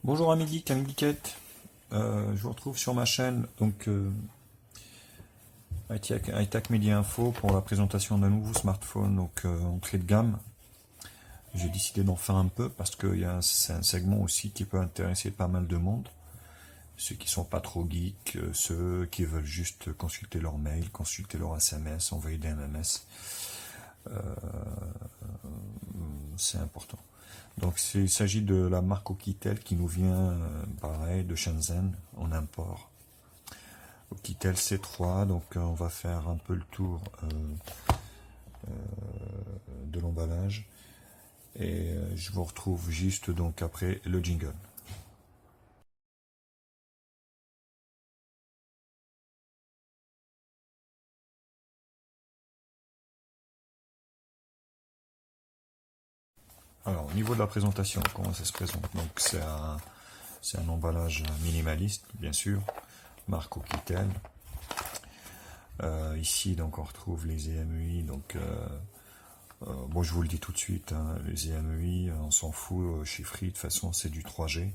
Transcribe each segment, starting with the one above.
Bonjour amis geeks, amis geekettes. Je vous retrouve sur ma chaîne donc iTech Media Info pour la présentation d'un nouveau smartphone donc entrée de gamme. J'ai décidé d'en faire un peu parce que c'est un segment aussi qui peut intéresser pas mal de monde. Ceux qui sont pas trop geeks, ceux qui veulent juste consulter leur mail, consulter leur SMS, envoyer des MMS. C'est important. Donc il s'agit de la marque Oukitel qui nous vient pareil de Shenzhen en import. Oukitel C3, donc on va faire un peu le tour de l'emballage et je vous retrouve juste donc après le jingle. Alors au niveau de la présentation, comment ça se présente? Donc c'est un emballage minimaliste bien sûr, marque Oukitel. Ici donc on retrouve les EMUI, donc bon je vous le dis tout de suite, hein, les EMUI on s'en fout chez Free, de toute façon c'est du 3G,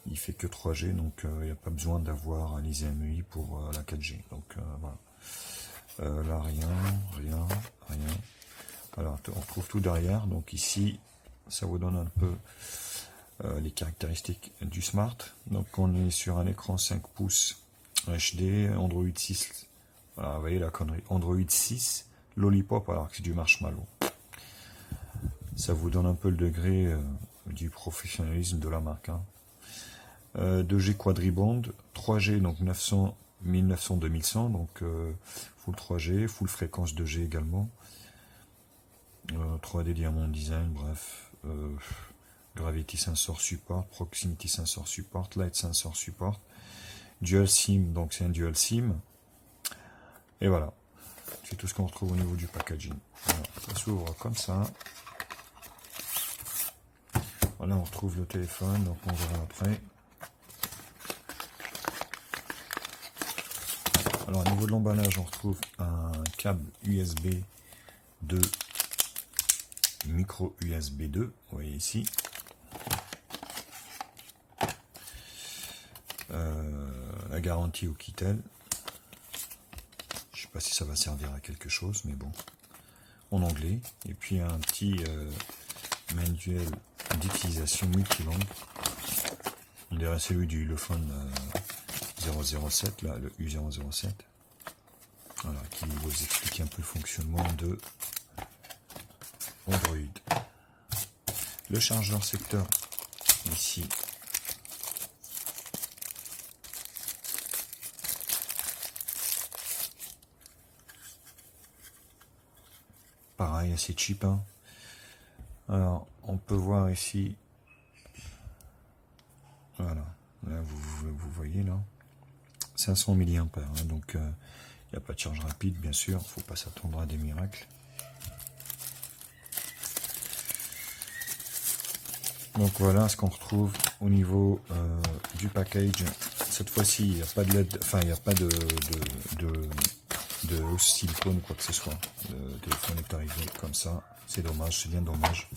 il fait que 3G, donc il n'y a pas besoin d'avoir les EMUI pour la 4G, donc voilà. Là rien. Alors on retrouve tout derrière, donc ici ça vous donne un peu les caractéristiques du Smart. Donc on est sur un écran 5 pouces HD, Android 6. Voilà, vous voyez la connerie. Android 6, Lollipop alors que c'est du Marshmallow. Ça vous donne un peu le degré du professionnalisme de la marque. Hein. 2G quadriband, 3G donc 900, 1900, 2100, donc full 3G, full fréquence 2G également. 3D Diamond Design, bref. Gravity Sensor Support, Proximity Sensor Support, Light Sensor Support, Dual SIM, donc c'est un Dual SIM. Et voilà, c'est tout ce qu'on retrouve au niveau du packaging. Voilà, ça s'ouvre comme ça. Voilà, on retrouve le téléphone, donc on verra après. Alors au niveau de l'emballage, on retrouve un câble USB 2, micro USB 2, vous voyez ici. La garantie Oukitel. Je sais pas si ça va servir à quelque chose, mais bon, en anglais. Et puis un petit manuel d'utilisation multilangue. On dirait celui du Ulefone 007, là, le U007. Voilà, qui vous explique un peu le fonctionnement de Android. Le chargeur secteur, ici. Pareil, assez cheap. Hein. Alors, on peut voir ici. Voilà. Là, vous voyez là. 500 mAh. Hein, donc, il n'y a pas de charge rapide, bien sûr. Il ne faut pas s'attendre à des miracles. Donc, voilà ce qu'on retrouve au niveau du package. Cette fois-ci, il n'y a pas de LED. Enfin, il n'y a pas de silicone ou quoi que ce soit. Le téléphone est arrivé comme ça. C'est dommage, c'est bien dommage.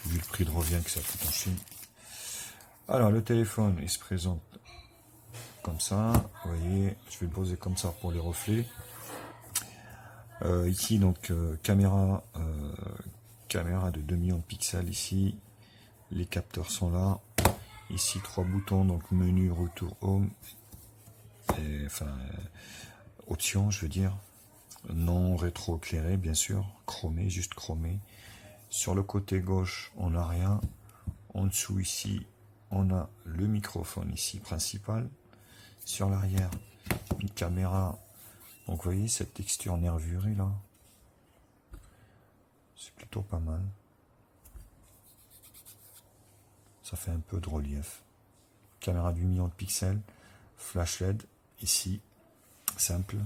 Vu le prix de revient que ça coûte en Chine. Alors, le téléphone, il se présente comme ça. Vous voyez, je vais le poser comme ça pour les reflets. Ici, donc, caméra de 2 millions de pixels ici. Les capteurs sont là. Ici, 3 boutons, donc menu, retour, home. Et, enfin, options, je veux dire. Non rétro-éclairé, bien sûr. Chromé, juste chromé. Sur le côté gauche, on n'a rien. En dessous, ici, on a le microphone, ici, principal. Sur l'arrière, une caméra. Donc, vous voyez cette texture nervurée, là. C'est plutôt pas mal. Ça fait un peu de relief. Caméra de 8 millions de pixels. Flash LED, ici. Simple.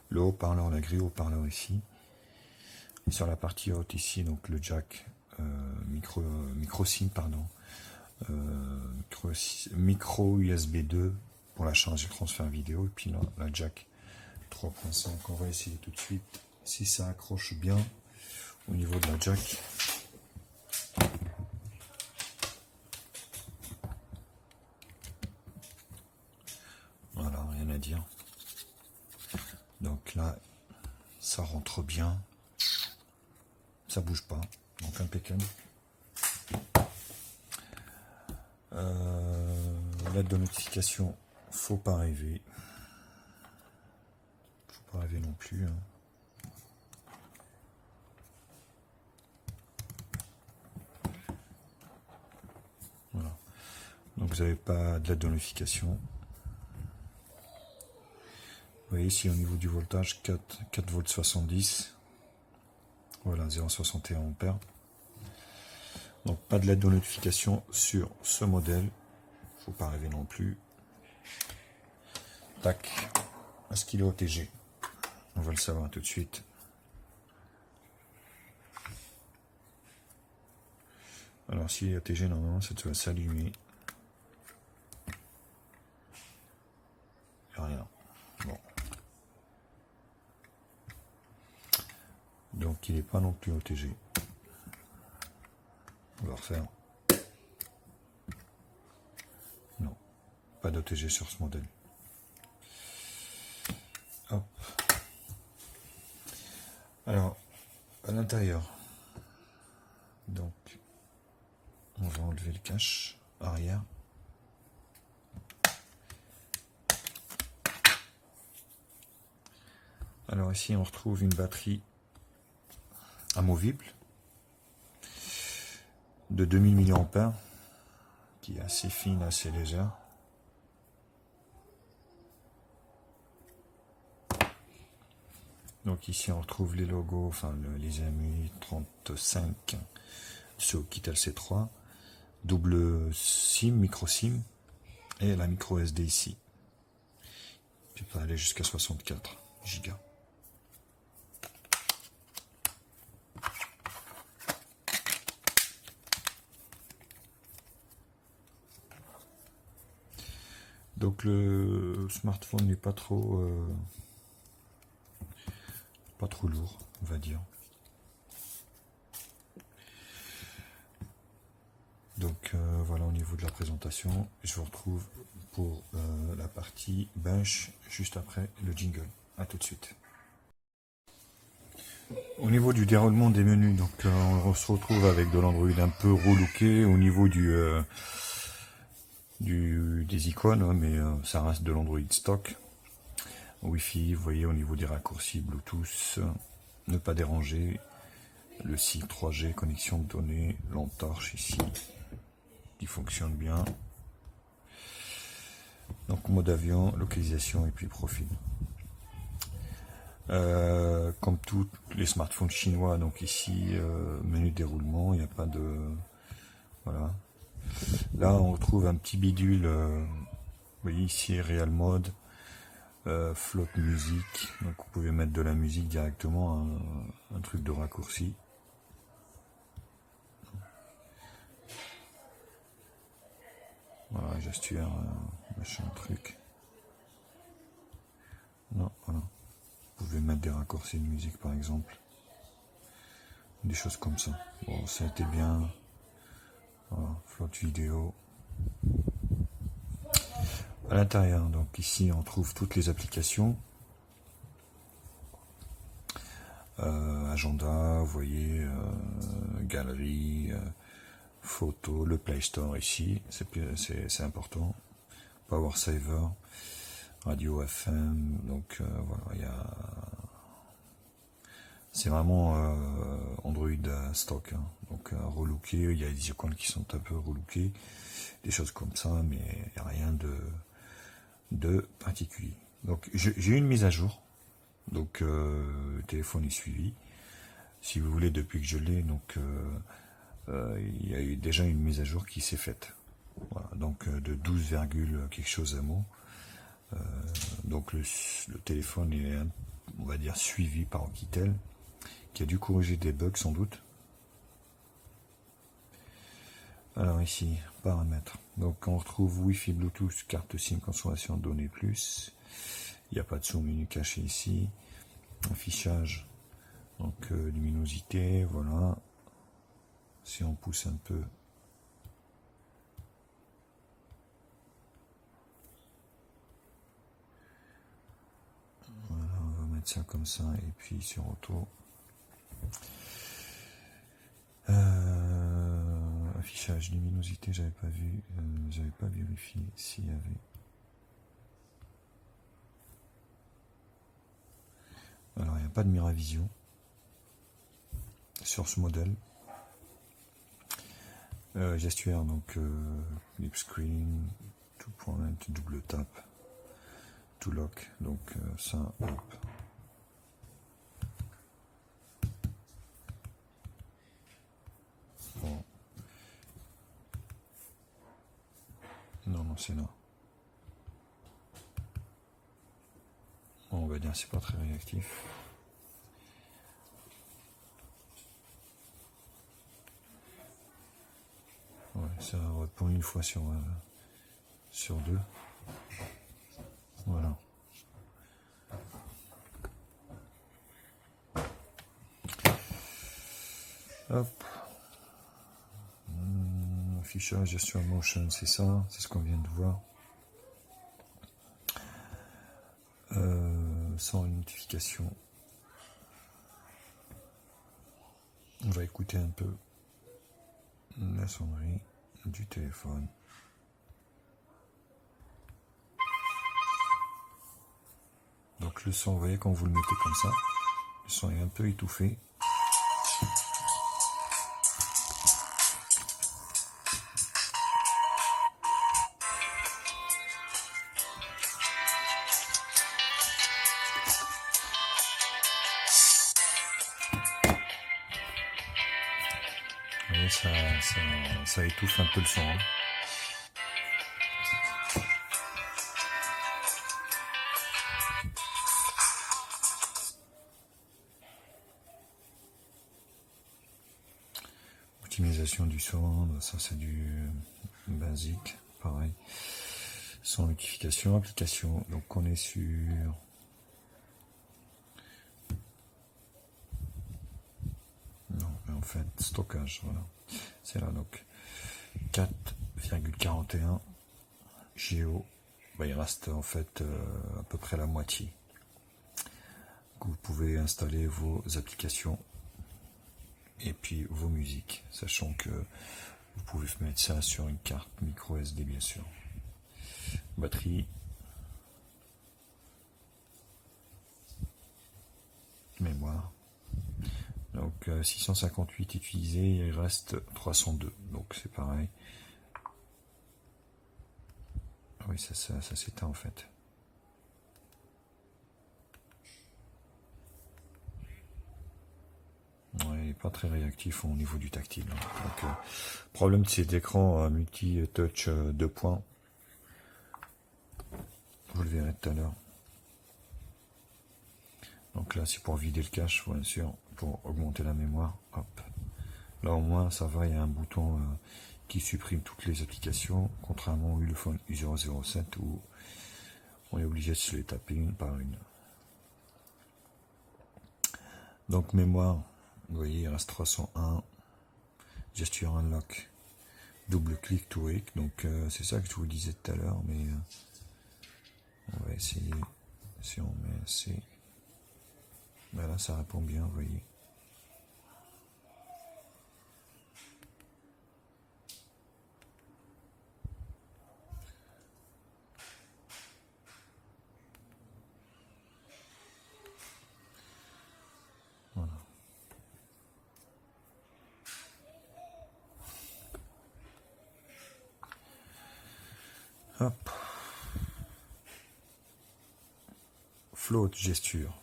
Le haut-parleur, la grille haut-parleur ici. Et sur la partie haute ici, donc le jack micro SIM, pardon. Micro USB 2 pour la charge et transfert vidéo. Et puis là, la jack 3.5. On va essayer tout de suite si ça accroche bien au niveau de la jack. à dire. Donc là, ça rentre bien. Ça bouge pas. Donc impeccable. L'aide de notification, faut pas rêver. Faut pas rêver non plus. Hein. Voilà. Donc vous n'avez pas de l'aide de notification. Vous voyez ici au niveau du voltage, 4 volts 70. Voilà, 0,61 ampères. Donc pas de l'aide de notification sur ce modèle. Faut pas rêver non plus. Tac. Est-ce qu'il est OTG? On va le savoir tout de suite. Alors s'il est OTG, normalement ça doit s'allumer. Rien. Bon. Donc il n'est pas non plus OTG. On va refaire. Non. Pas d'OTG sur ce modèle. Hop. Alors, à l'intérieur, donc, on va enlever le cache arrière. Alors ici, on retrouve une batterie amovible de 2000 mAh, qui est assez fine, assez légère. Donc ici on retrouve les logos, enfin les EMUI 35 sur Kitel C3, double SIM, micro SIM et la micro SD ici. Tu peux aller jusqu'à 64 Go. Donc le smartphone n'est pas trop lourd, on va dire. Donc voilà au niveau de la présentation. Je vous retrouve pour la partie bench juste après le jingle. A tout de suite. Au niveau du déroulement des menus, donc on se retrouve avec de l'Android un peu relooké au niveau des icônes, hein, mais ça reste de l'Android stock. Wi-Fi, vous voyez au niveau des raccourcis Bluetooth, ne pas déranger, le SIG 3G, connexion de données, l'entorche ici, qui fonctionne bien. Donc mode avion, localisation et puis profil. Comme tous les smartphones chinois, donc ici menu de déroulement, il n'y a pas de... Voilà. Là on retrouve un petit bidule, vous voyez ici Real Mode, float musique, donc vous pouvez mettre de la musique directement, un truc de raccourci. Voilà, gestuelle, machin, truc. Non, voilà. Vous pouvez mettre des raccourcis de musique par exemple. Des choses comme ça. Bon, ça a été bien. Voilà, float vidéo. À l'intérieur, donc ici on trouve toutes les applications. Agenda, vous voyez, galerie, photo, le Play Store ici, c'est important. Power Saver, radio FM, donc voilà, c'est vraiment Android stock, hein. Donc relooké, il y a des icônes qui sont un peu relookées, des choses comme ça, mais il n'y a rien de particulier. Donc j'ai eu une mise à jour, donc le téléphone est suivi. Si vous voulez, depuis que je l'ai, donc il y a eu déjà une mise à jour qui s'est faite. Voilà, donc de 12, quelque chose à mot. Donc le téléphone est, on va dire, suivi par Kitel, qui a dû corriger des bugs sans doute. Alors ici, paramètres. Donc on retrouve Wi-Fi, Bluetooth, carte SIM, consommation de données plus. Il n'y a pas de sous-menu caché ici. Affichage, donc luminosité, voilà. Si on pousse un peu, mettre ça comme ça, et puis sur auto. Affichage, luminosité, j'avais pas vu, j'avais pas vérifié s'il y avait. Alors il n'y a pas de Miravision sur ce modèle. Gestuelle, donc lip screen, to point, double tap, to lock, donc ça, hop. Bon. Non, c'est là. Bon, on va dire c'est pas très réactif. Ouais, ça répond une fois sur deux. Voilà. Hop. Affichage, gestion motion, c'est ça, c'est ce qu'on vient de voir. Sans notification. On va écouter un peu la sonnerie du téléphone. Donc le son, vous voyez, quand vous le mettez comme ça, le son est un peu étouffé. Vous voyez, ça étouffe un peu le son. Hein. Optimisation du son, ça c'est du basique, pareil. Sans notification, application, donc on est sur... Non, mais en fait, stockage, voilà. C'est là, donc 4,41 Go. Bah, il reste en fait à peu près la moitié. Donc, vous pouvez installer vos applications et puis vos musiques, sachant que vous pouvez mettre ça sur une carte micro SD, bien sûr. Batterie, mémoire. Donc 658 utilisés, il reste 302, donc c'est pareil. Oui, ça s'éteint en fait. Ouais, il n'est pas très réactif au niveau du tactile. Donc, problème de cet écran multi-touch 2 points. Vous le verrez tout à l'heure. Donc là, c'est pour vider le cache, bien sûr, pour augmenter la mémoire. Hop. Là, au moins, ça va, il y a un bouton qui supprime toutes les applications, contrairement au Ulefone U007 où on est obligé de se les taper une par une. Donc, mémoire, vous voyez, il reste 301. Gesture unlock, double clic to wake. Donc, c'est ça que je vous disais tout à l'heure, mais on va essayer. Si on met C. Ben là, ça répond bien, vous voyez. Voilà. Hop. Float gesture.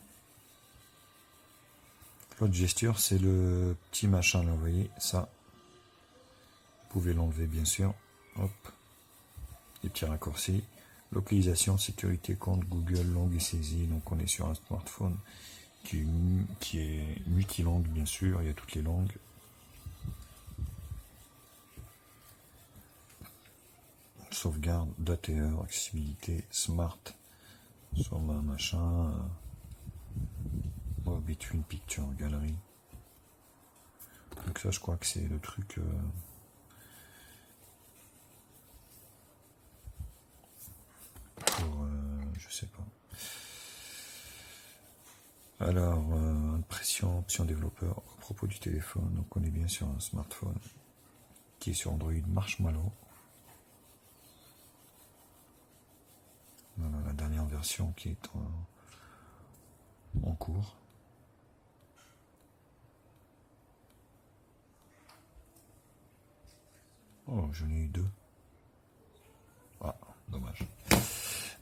Float gesture, c'est le petit machin là, vous voyez, ça. Vous pouvez l'enlever, bien sûr. Hop. Les petits raccourcis. Localisation, sécurité, compte Google, langue et saisie. Donc on est sur un smartphone qui est multilangue, bien sûr, il y a toutes les langues. Sauvegarde, date et heure, accessibilité, smart, sur ma machin, between picture, galerie. Donc ça, je crois que c'est le truc... pour, je sais pas. Alors, impression, option développeur, à propos du téléphone, donc on est bien sur un smartphone qui est sur Android Marshmallow. Voilà la dernière version qui est en cours. Oh, j'en ai eu deux. Ah, dommage.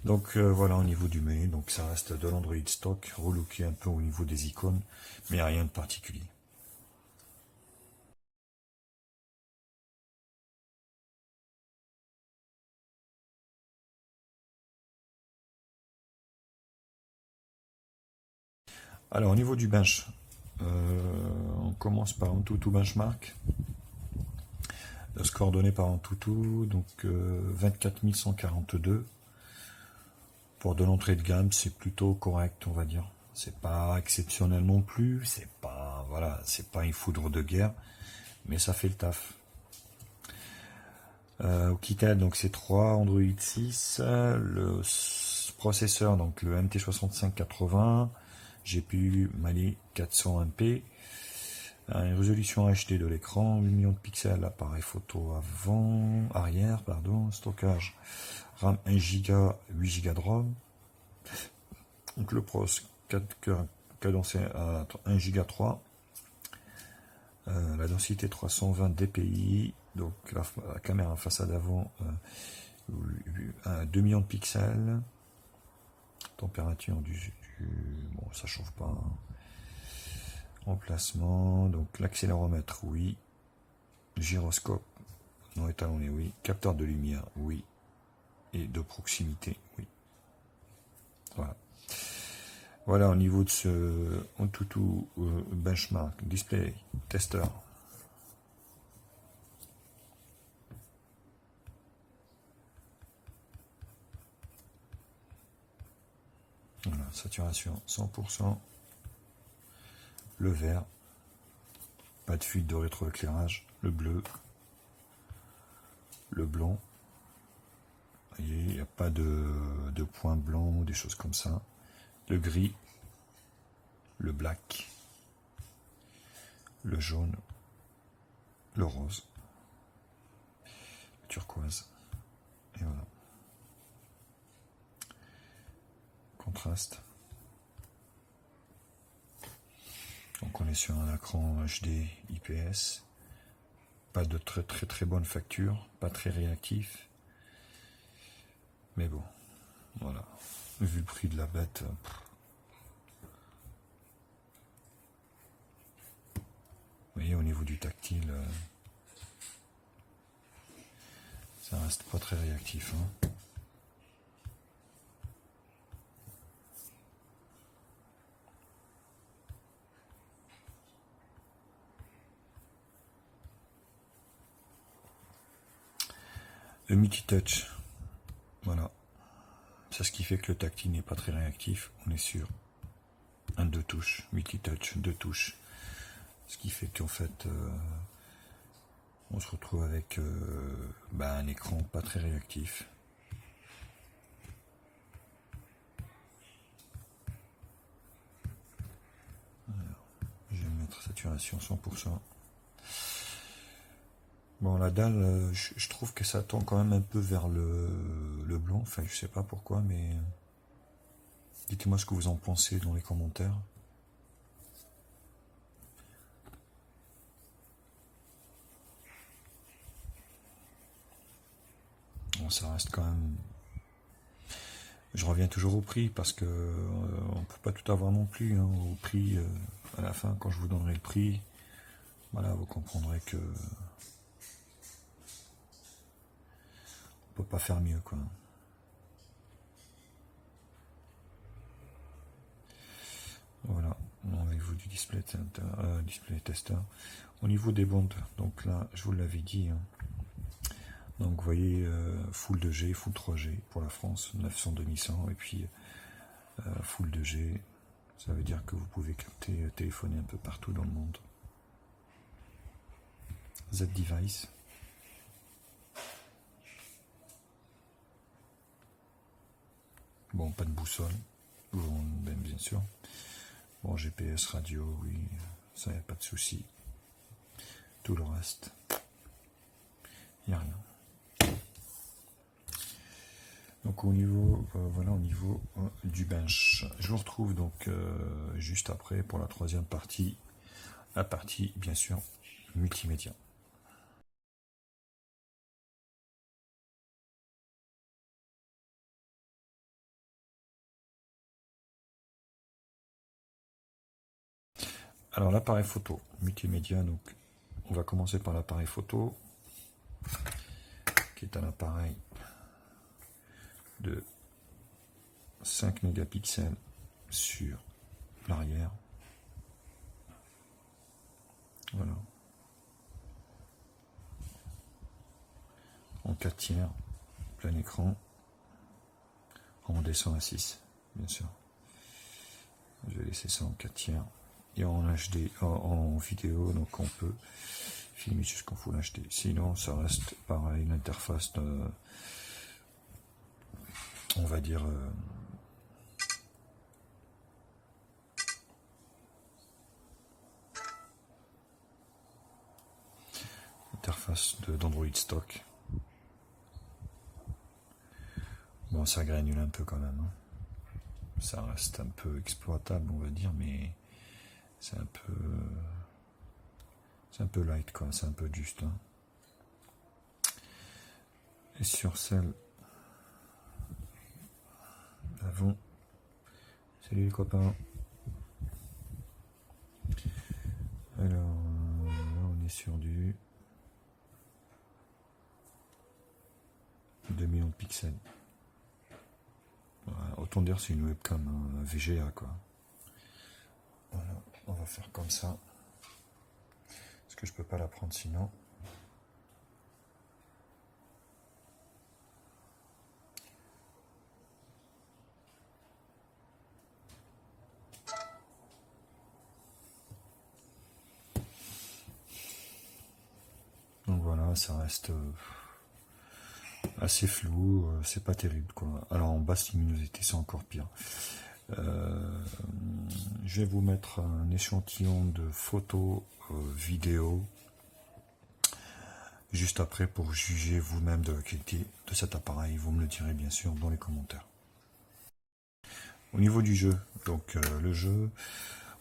Donc voilà au niveau du menu, donc ça reste de l'Android stock, relooké un peu au niveau des icônes, mais rien de particulier. Alors au niveau du bench, on commence par Antutu Benchmark. Le score donné par Antutu, donc 24 142. Pour de l'entrée de gamme, c'est plutôt correct, on va dire. C'est pas exceptionnel non plus, c'est pas voilà, c'est pas une foudre de guerre, mais ça fait le taf. Au Kitel, donc c'est 3, Android 6, le processeur, donc le MT6580, GPU Mali 401P, une résolution HD de l'écran, 8 millions de pixels, appareil photo arrière, stockage RAM 1 Go, 8 Go de ROM, donc le pros 4 cœurs cadencé à 1 Go 3, la densité 320 dpi, donc la caméra façade avant 2 millions de pixels, température bon ça chauffe pas, hein. Emplacement, donc l'accéléromètre oui, gyroscope non étalonné oui, capteur de lumière oui, et de proximité oui. Voilà au niveau de ce Antutu benchmark display tester. Voilà, saturation 100%, le vert, pas de fuite de rétroéclairage, le bleu, le blanc, il n'y a pas de points blancs ou des choses comme ça, le gris, le black, le jaune, le rose, le turquoise, et voilà. Contraste. Donc on est sur un écran HD IPS, pas de très bonne facture, pas très réactif, mais bon, voilà, vu le prix de la bête, vous voyez au niveau du tactile, ça reste pas très réactif, hein. Le multi-touch, voilà, c'est ce qui fait que le tactile n'est pas très réactif. On est sur un 2 touches, multi-touch, 2 touches, ce qui fait qu'en fait on se retrouve avec un écran pas très réactif. Alors, je vais mettre saturation 100%. Bon, la dalle, je trouve que ça tend quand même un peu vers le blanc. Enfin, je sais pas pourquoi, mais dites-moi ce que vous en pensez dans les commentaires. Bon, ça reste quand même... Je reviens toujours au prix, parce que on peut pas tout avoir non plus, hein. Au prix, à la fin, quand je vous donnerai le prix, voilà, vous comprendrez que... on peut pas faire mieux, quoi. Voilà, au niveau du display tester. Au niveau des bandes, donc là, je vous l'avais dit, hein. Donc vous voyez, full 2G, full 3G pour la France, 900 2100, et puis full 2G, ça veut dire que vous pouvez capter, téléphoner un peu partout dans le monde. Z-Device. Bon, pas de boussole, bien sûr. Bon, GPS, radio, oui, ça y a pas de souci. Tout le reste, il n'y a rien. Donc au niveau, voilà, au niveau du bench. Je vous retrouve donc juste après pour la troisième partie, la partie bien sûr multimédia. Alors l'appareil photo, multimédia, donc on va commencer par l'appareil photo, qui est un appareil de 5 mégapixels sur l'arrière. Voilà. En 4 tiers, plein écran. On descend à 6, bien sûr. Je vais laisser ça en 4 tiers. Et en HD, en vidéo, donc on peut filmer jusqu'en Full HD. Sinon, ça reste pareil, l'interface, on va dire, interface d'Android stock. Bon, ça granule un peu quand même. Hein. Ça reste un peu exploitable, on va dire, mais c'est un peu light, quoi. C'est un peu juste. Hein. Et sur celle d'avant, salut les copains. Alors, là, on est sur du 2 millions de pixels. Voilà, autant dire c'est une webcam, hein, VGA, quoi. Voilà, on va faire comme ça. Parce que je peux pas la prendre sinon. Donc voilà, ça reste assez flou, c'est pas terrible, quoi. Alors en basse luminosité, c'est encore pire. Je vais vous mettre un échantillon de photos, vidéos, juste après pour juger vous-même de la qualité de cet appareil. Vous me le direz bien sûr dans les commentaires. Au niveau du jeu, donc le jeu,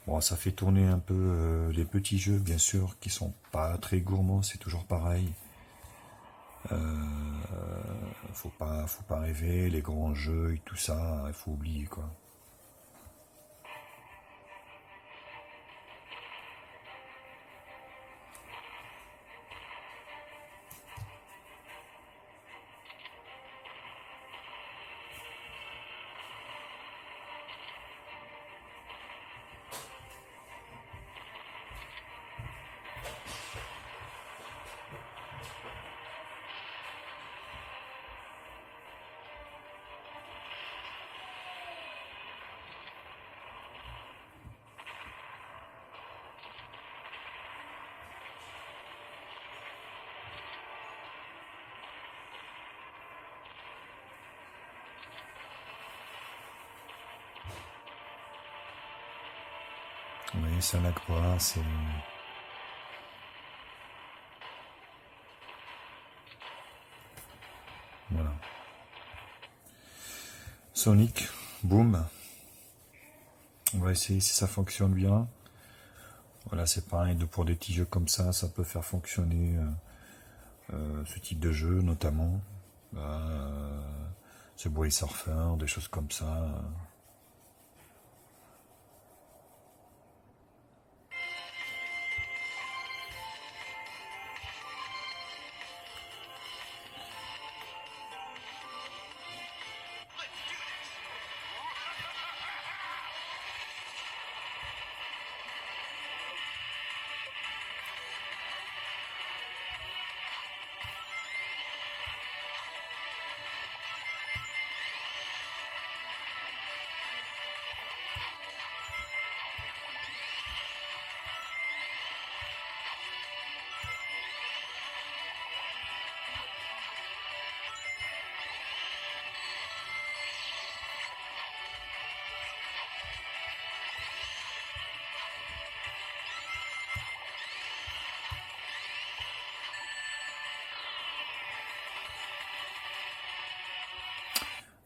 bon, ça fait tourner un peu les petits jeux, bien sûr, qui sont pas très gourmands, c'est toujours pareil. Faut pas rêver, les grands jeux et tout ça, il faut oublier, quoi. Oui, ça lag pas, c'est... Voilà. Sonic, boom. On va essayer si ça fonctionne bien. Voilà, c'est pareil, pour des petits jeux comme ça peut faire fonctionner ce type de jeu, notamment. Subway Surfer, des choses comme ça.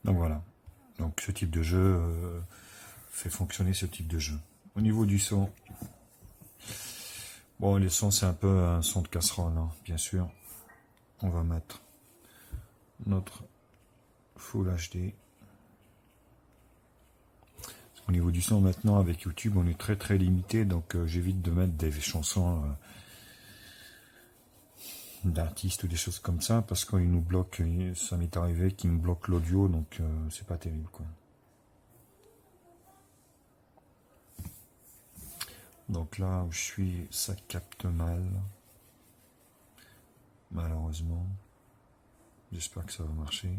Donc voilà. Donc ce type de jeu fait fonctionner ce type de jeu. Au niveau du son, bon, les sons c'est un peu un son de casserole, hein, bien sûr. On va mettre notre Full HD. Au niveau du son maintenant avec YouTube on est très limité, donc j'évite de mettre des chansons d'artistes ou des choses comme ça parce qu'il nous bloque, ça m'est arrivé qu'il me bloque l'audio, donc c'est pas terrible quoi. Donc là où je suis ça capte mal, malheureusement. J'espère que ça va marcher.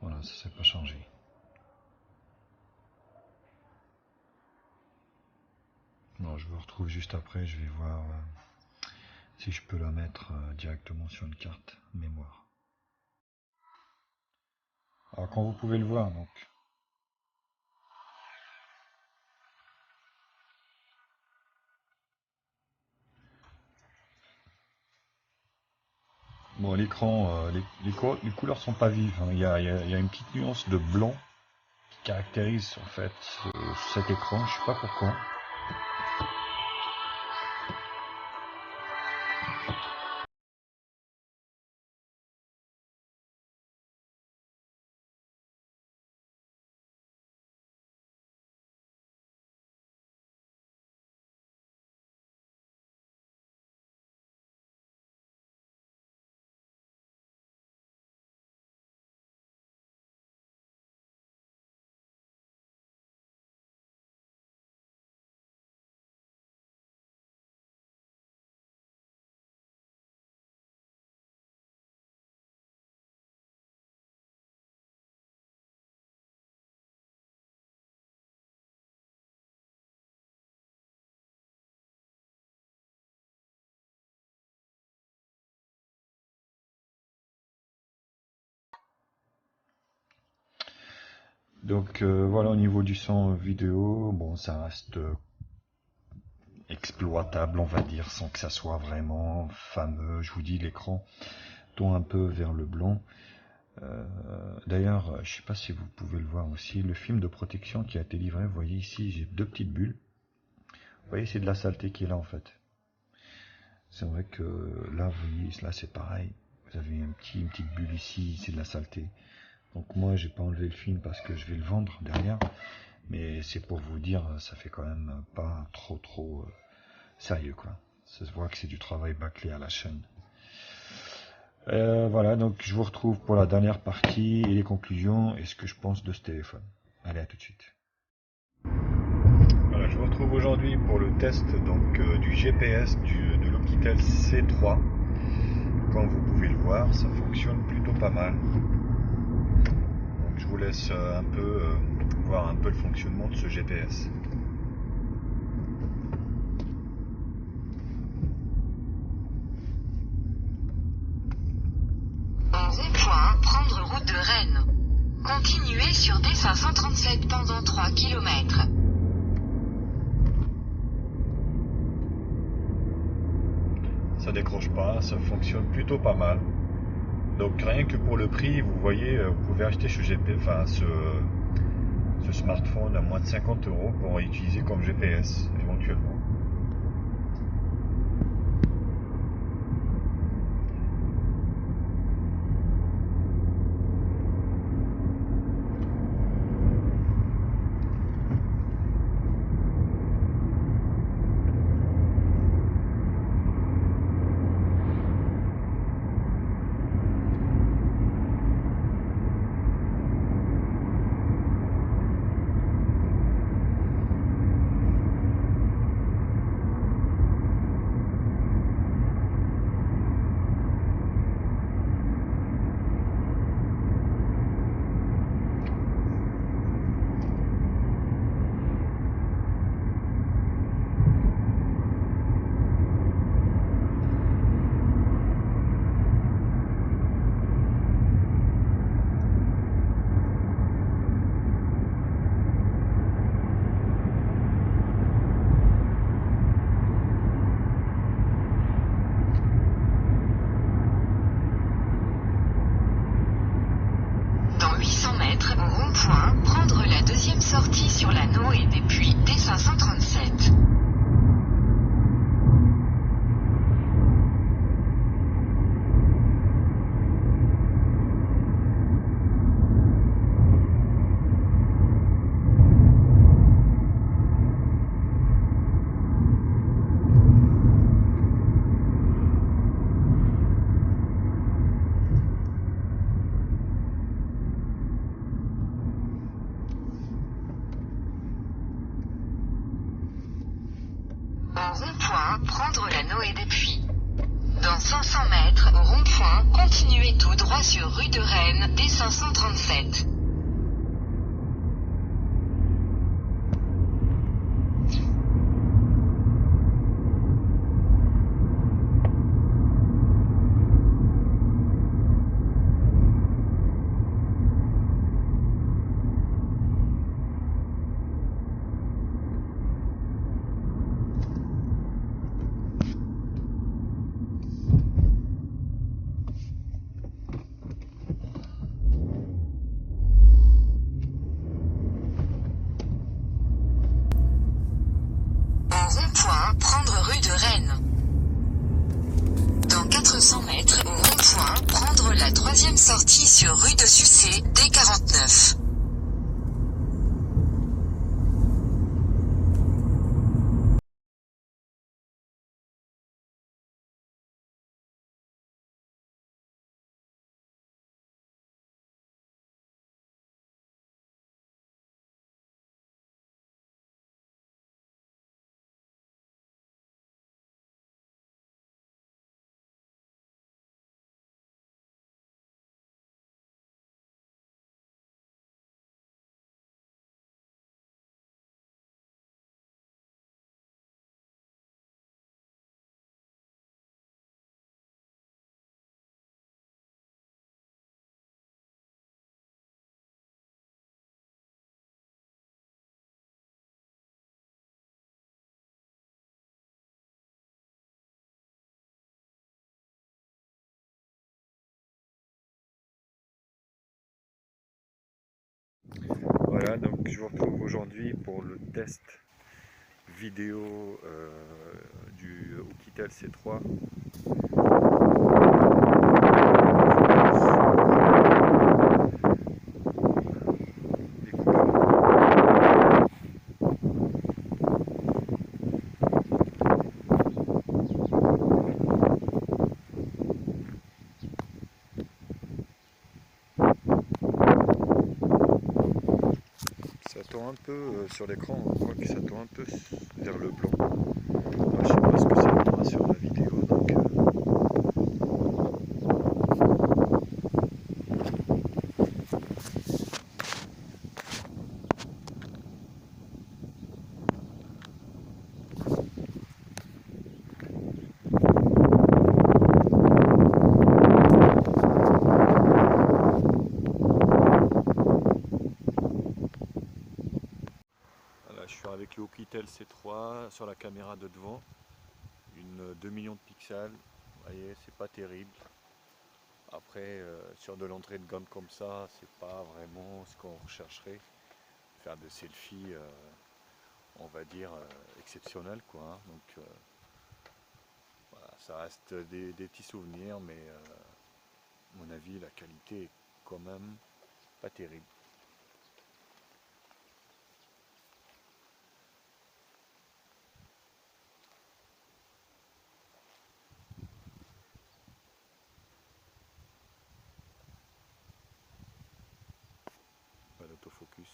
Voilà, ça s'est pas changé. Non, je me retrouve juste après, je vais voir si je peux la mettre directement sur une carte mémoire. Alors quand vous pouvez le voir, donc. Bon, l'écran, les couleurs sont pas vives, hein. Il y a une petite nuance de blanc qui caractérise en fait cet écran, je sais pas pourquoi. Donc voilà, au niveau du son vidéo, bon ça reste exploitable on va dire, sans que ça soit vraiment fameux. Je vous dis, l'écran tend un peu vers le blanc. D'ailleurs, je sais pas si vous pouvez le voir aussi, le film de protection qui a été livré, vous voyez ici j'ai deux petites bulles. Vous voyez, c'est de la saleté qui est là en fait. C'est vrai que là, vous voyez, là c'est pareil. Vous avez une petite bulle ici, c'est de la saleté. Donc moi, j'ai pas enlevé le film parce que je vais le vendre derrière. Mais c'est pour vous dire, ça fait quand même pas trop sérieux quoi. Ça se voit que c'est du travail bâclé à la chaîne. Voilà, donc je vous retrouve pour la dernière partie et les conclusions et ce que je pense de ce téléphone. Allez, à tout de suite. Voilà, je vous retrouve aujourd'hui pour le test donc du GPS de l'Optitel C3. Comme vous pouvez le voir, ça fonctionne plutôt pas mal. Donc je vous laisse un peu voir un peu le fonctionnement de ce GPS. En rond-point, prendre route de Rennes. Continuez sur D537 pendant 3 km. Ça décroche pas, ça fonctionne plutôt pas mal. Donc rien que pour le prix, vous voyez, vous pouvez acheter ce smartphone à moins de 50 € pour utiliser comme GPS éventuellement. En rond-point, prendre la Noé des Puits. Dans 500 mètres, au rond-point, continuez tout droit sur rue de Rennes, D537. En rond-point, prendre rue de Rennes. Dans 400 mètres, au rond-point, prendre la 3e sortie sur rue de Sucé, D49. Voilà, donc je vous retrouve aujourd'hui pour le test vidéo du Oukitel C3. Ça tourne un peu sur l'écran, on voit que ça tourne un peu vers le blanc. Je ne sais pas ce que ça donnera sur la vidéo. Donc, voilà, je suis avec le Oukitel C3 sur la caméra de devant, une 2 millions de pixels. Vous voyez, c'est pas terrible. Après, sur de l'entrée de gamme comme ça, c'est pas vraiment ce qu'on rechercherait. Faire des selfies, on va dire, exceptionnels, quoi. Hein. Donc, voilà, ça reste des petits souvenirs, mais à mon avis, la qualité est quand même pas terrible. Pas d'autofocus.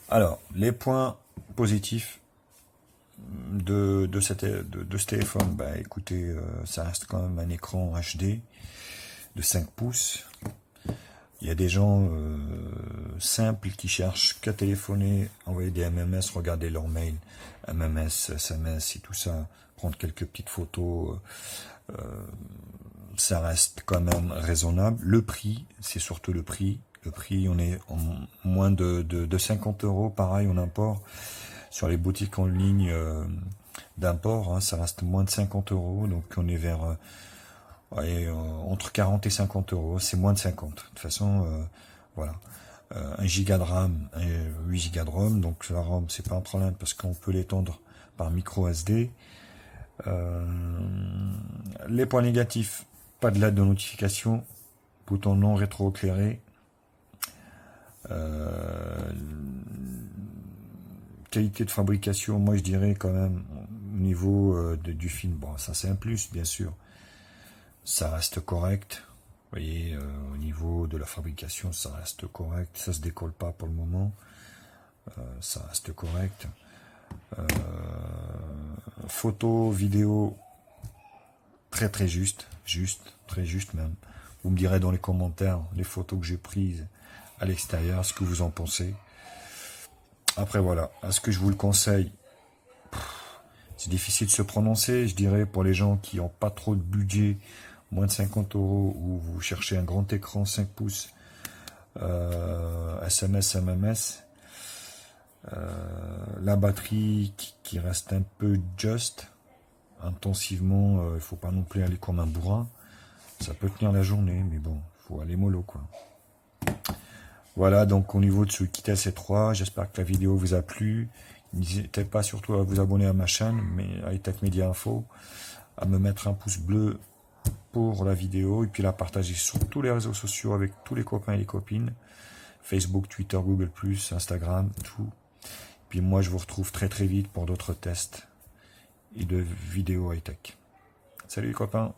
Alors, les points positifs de ce téléphone, bah écoutez, ça reste quand même un écran HD de 5 pouces. Il y a des gens simples qui cherchent qu'à téléphoner, envoyer des MMS, regarder leur mail, MMS, SMS et tout ça, prendre quelques petites photos, ça reste quand même raisonnable. Le prix, c'est surtout le prix. Le prix, on est en moins de 50 €, pareil, en import. Sur les boutiques en ligne d'import, hein, ça reste moins de 50 €, donc on est vers entre 40 et 50 €, c'est moins de 50. De toute façon, voilà. 1 giga de RAM, 8 giga de ROM, donc la ROM, c'est pas un problème parce qu'on peut l'étendre par micro SD. Les points négatifs, pas de LED de notification, bouton non rétro-éclairé, qualité de fabrication, moi je dirais quand même au niveau du film, bon ça c'est un plus bien sûr, ça reste correct. Vous voyez, au niveau de la fabrication, ça reste correct. Ça se décolle pas pour le moment. Ça reste correct. Photo, vidéo, très juste, très juste même. Vous me direz dans les commentaires les photos que j'ai prises à l'extérieur, ce que vous en pensez. Après voilà, est-ce que je vous le conseille? C'est difficile de se prononcer, je dirais, pour les gens qui n'ont pas trop de budget, moins de 50 €, ou vous cherchez un grand écran 5 pouces, SMS, MMS, la batterie qui reste un peu juste, intensivement, il ne faut pas non plus aller comme un bourrin, ça peut tenir la journée, mais bon, il faut aller mollo, quoi. Voilà, donc au niveau de ce kit AC3, j'espère que la vidéo vous a plu. N'hésitez pas surtout à vous abonner à ma chaîne, mais Hightech Media Info, à me mettre un pouce bleu pour la vidéo, et puis la partager sur tous les réseaux sociaux avec tous les copains et les copines, Facebook, Twitter, Google+, Instagram, tout. Puis moi, je vous retrouve très vite pour d'autres tests et de vidéos high-tech. Salut les copains!